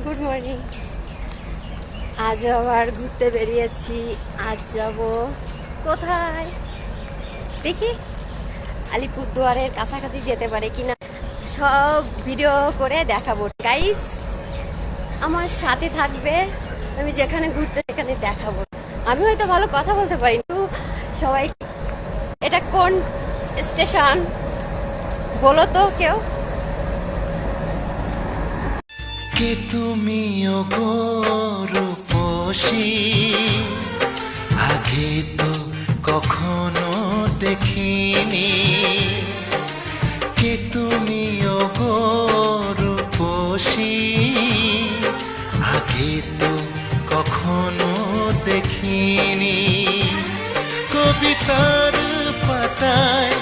Good morning. আজ আবার ঘুরতে বেরিয়েছি। আজ যাব কোথায় দেখি, আলিপুরদুয়ারের কাছাকাছি যেতে পারে কিনা, সব ভিডিও করে দেখাবো। গাইস আমার সাথে থাকবে, আমি যেখানে ঘুরতে সেখানে দেখাবো। আমি হয়তো ভালো কথা বলতে পারি, কিন্তু সবাই এটা কোন স্টেশন বলো তো কেউ। কে তুমি ওগো রূপসী, আগে তো কখনো দেখিনি। কে তুমি ওগো রূপসী, আগে তো কখনো দেখিনি। কবিতার পাতায়